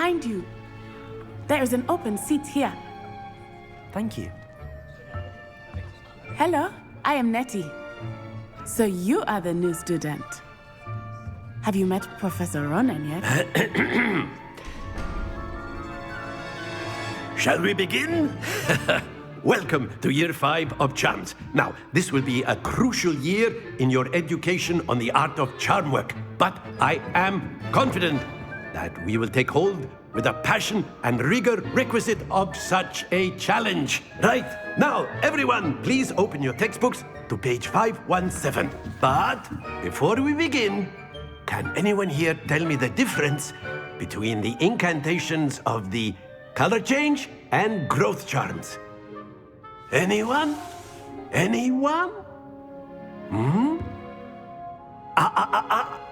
behind you. There is an open seat here. Thank you. Hello, I am Nettie. So you are the new student. Have you met Professor Ronan yet? Shall we begin? Welcome to Year 5 of Charms. Now, this will be a crucial year in your education on the art of charm work. But I am confident that we will take hold with the passion and rigor requisite of such a challenge. Right, now, everyone, please open your textbooks to page 517. But before we begin, can anyone here tell me the difference between the incantations of the color change and growth charms? Anyone? Anyone?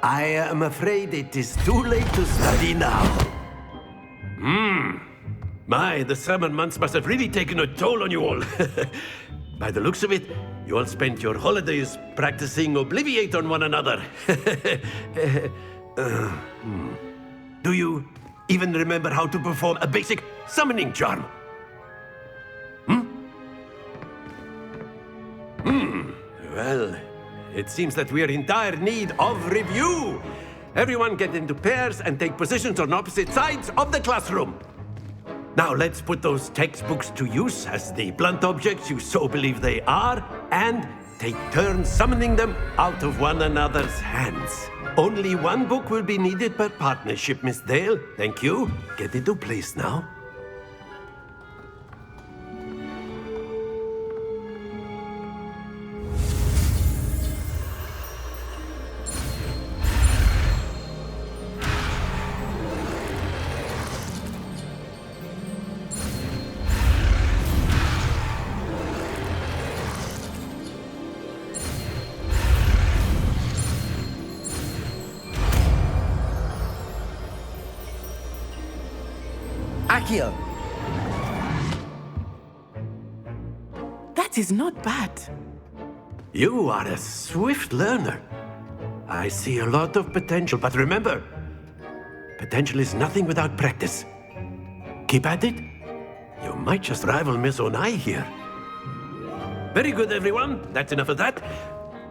I am afraid it is too late to study now. My, the summer months must have really taken a toll on you all. By the looks of it, you all spent your holidays practicing Obliviate on one another. Do you even remember how to perform a basic summoning charm? Well, it seems that we are in dire need of review. Everyone get into pairs and take positions on opposite sides of the classroom. Now let's put those textbooks to use as the blunt objects you so believe they are, and take turns summoning them out of one another's hands. Only one book will be needed per partnership, Miss Dale. Thank you. Get into place now. Accio! That is not bad. You are a swift learner. I see a lot of potential, but remember, potential is nothing without practice. Keep at it. You might just rival Miss Onai here. Very good, everyone. That's enough of that.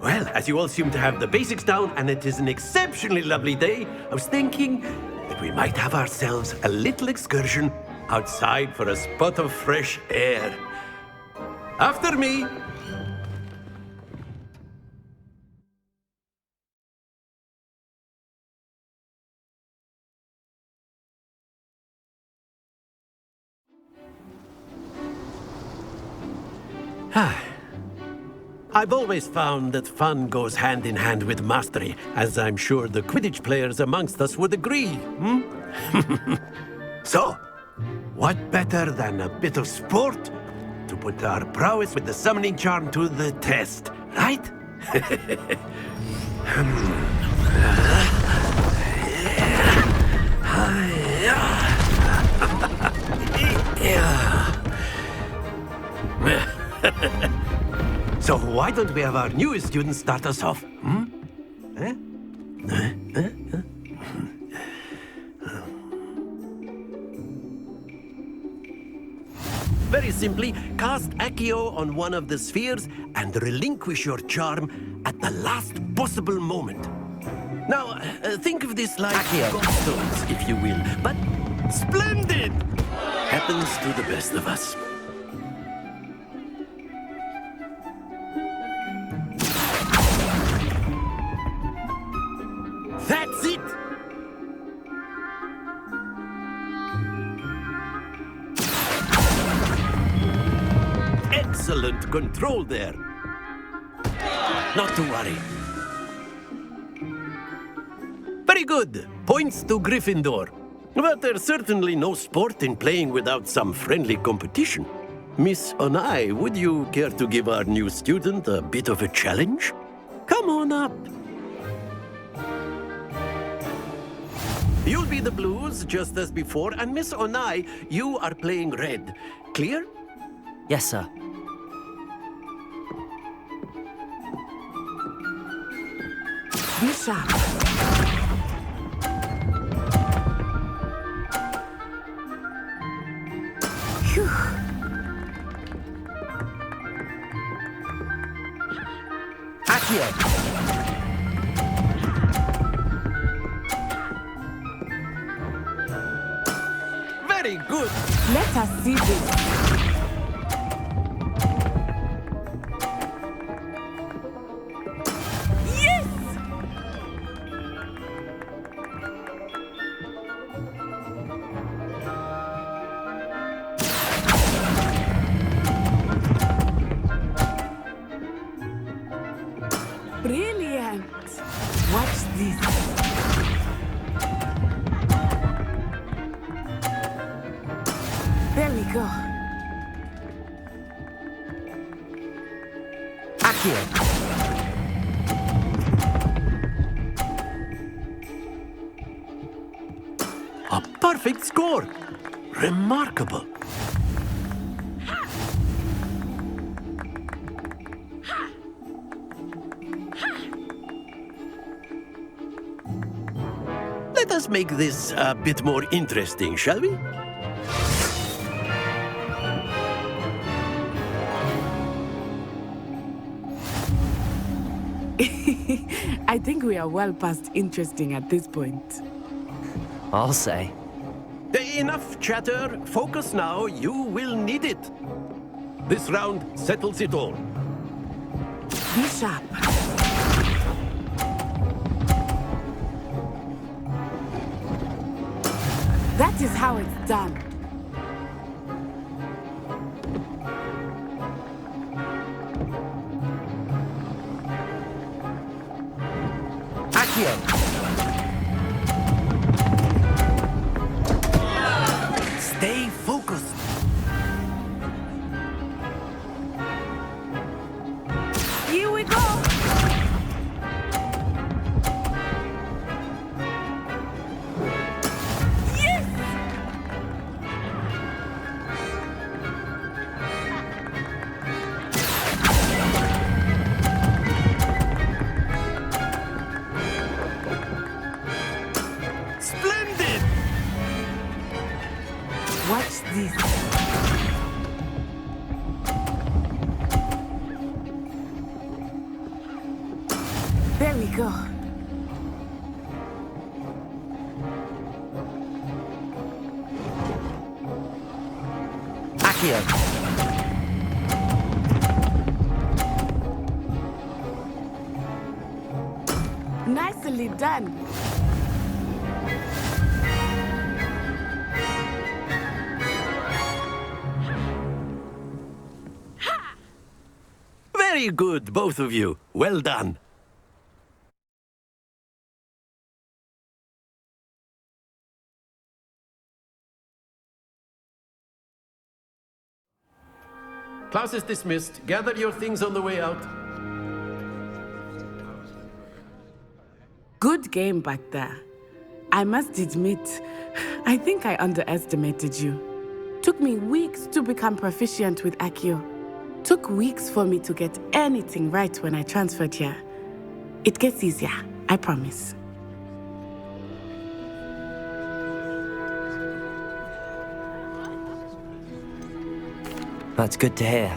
Well, as you all seem to have the basics down, and it is an exceptionally lovely day, I was thinking that we might have ourselves a little excursion outside for a spot of fresh air. After me. I've always found that fun goes hand in hand with mastery, as I'm sure the Quidditch players amongst us would agree. So, what better than a bit of sport to put our prowess with the summoning charm to the test, right? So why don't we have our newest student start us off? Very simply, cast Accio on one of the spheres and relinquish your charm at the last possible moment. Now, think of this like gobstones, if you will, but splendid! Happens to the best of us. That's it! Excellent control there. Not to worry. Very good. Points to Gryffindor. But there's certainly no sport in playing without some friendly competition. Miss Onai, would you care to give our new student a bit of a challenge? Come on up. You'll be the blues, just as before, and Miss Onai, you are playing red. Clear? Yes, sir. Be sharp. Accio! Very good. Let us see this. Yes! Brilliant! Watch this. There we go. Accio! A perfect score. Remarkable. Let us make this a bit more interesting, shall we? I think we are well past interesting at this point. I'll say. Enough chatter. Focus now. You will need it. This round settles it all. Be sharp. That is how it's done. Accio! Stay focused. Here we go. Yes! Splendid! Watch this. There we go. Accio! Nicely done. Very good, both of you. Well done. Class is dismissed. Gather your things on the way out. Good game back there. I must admit, I think I underestimated you. Took me weeks to become proficient with Accio. Took weeks for me to get anything right when I transferred here. It gets easier, I promise. That's good to hear.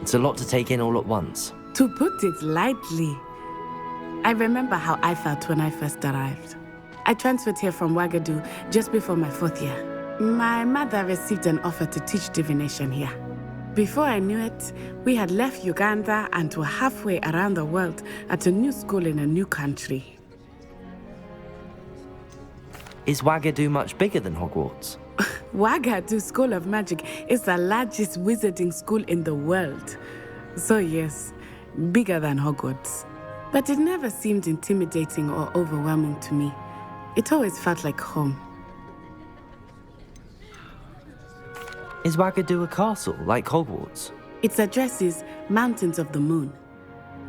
It's a lot to take in all at once. To put it lightly, I remember how I felt when I first arrived. I transferred here from Ouagadougou just before my 4th year. My mother received an offer to teach divination here. Before I knew it, we had left Uganda and were halfway around the world at a new school in a new country. Is Ouagadougou much bigger than Hogwarts? Ouagadougou School of Magic is the largest wizarding school in the world. So yes, bigger than Hogwarts. But it never seemed intimidating or overwhelming to me. It always felt like home. Is Ouagadougou a castle, like Hogwarts? Its address is Mountains of the Moon.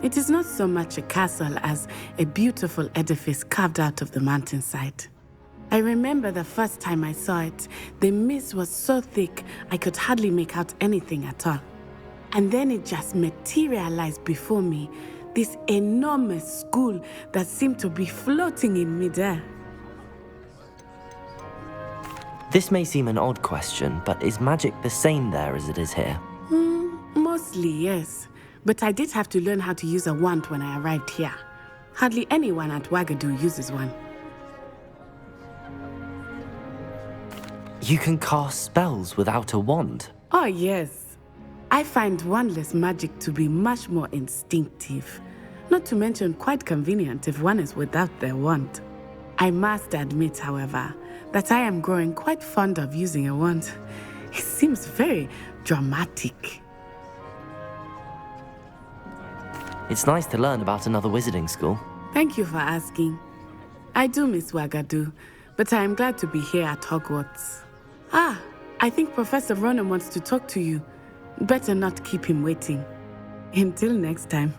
It is not so much a castle as a beautiful edifice carved out of the mountainside. I remember the first time I saw it, the mist was so thick I could hardly make out anything at all. And then it just materialized before me, this enormous school that seemed to be floating in midair. This may seem an odd question, but is magic the same there as it is here? Mostly, yes. but I did have to learn how to use a wand when I arrived here. Hardly anyone at Wagadu uses one. You can cast spells without a wand? Oh, yes. I find wandless magic to be much more instinctive. Not to mention quite convenient if one is without their wand. I must admit, however, that I am growing quite fond of using a wand. It seems very dramatic. It's nice to learn about another wizarding school. Thank you for asking. I do miss Wagadu, but I am glad to be here at Hogwarts. I think Professor Ronan wants to talk to you. Better not keep him waiting. Until next time.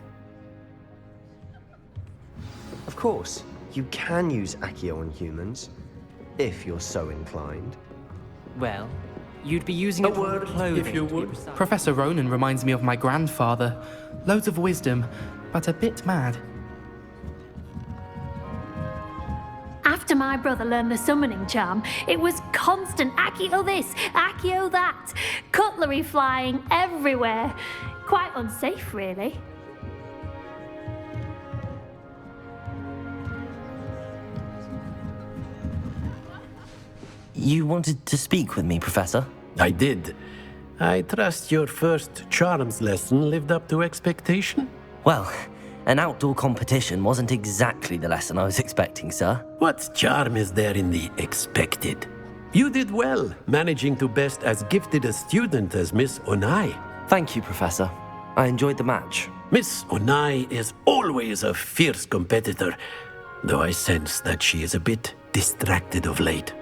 Of course, you can use Accio on humans, if you're so inclined. Well, you'd be using it for clothing. If you would. Professor Ronan reminds me of my grandfather. Loads of wisdom, but a bit mad. After my brother learned the summoning charm, it was constant Accio this, Accio that, cutlery flying everywhere. Quite unsafe, really. You wanted to speak with me, Professor? I did. I trust your first charms lesson lived up to expectation? Well, an outdoor competition wasn't exactly the lesson I was expecting, sir. What charm is there in the expected? You did well, managing to best as gifted a student as Miss Onai. Thank you, Professor. I enjoyed the match. Miss Onai is always a fierce competitor, though I sense that she is a bit distracted of late.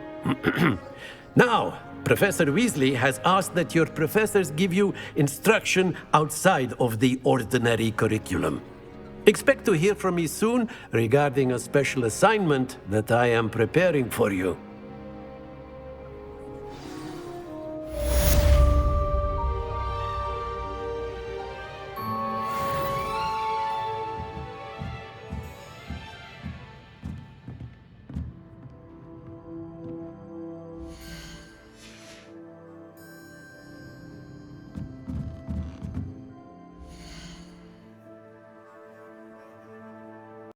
Now, Professor Weasley has asked that your professors give you instruction outside of the ordinary curriculum. Expect to hear from me soon regarding a special assignment that I am preparing for you.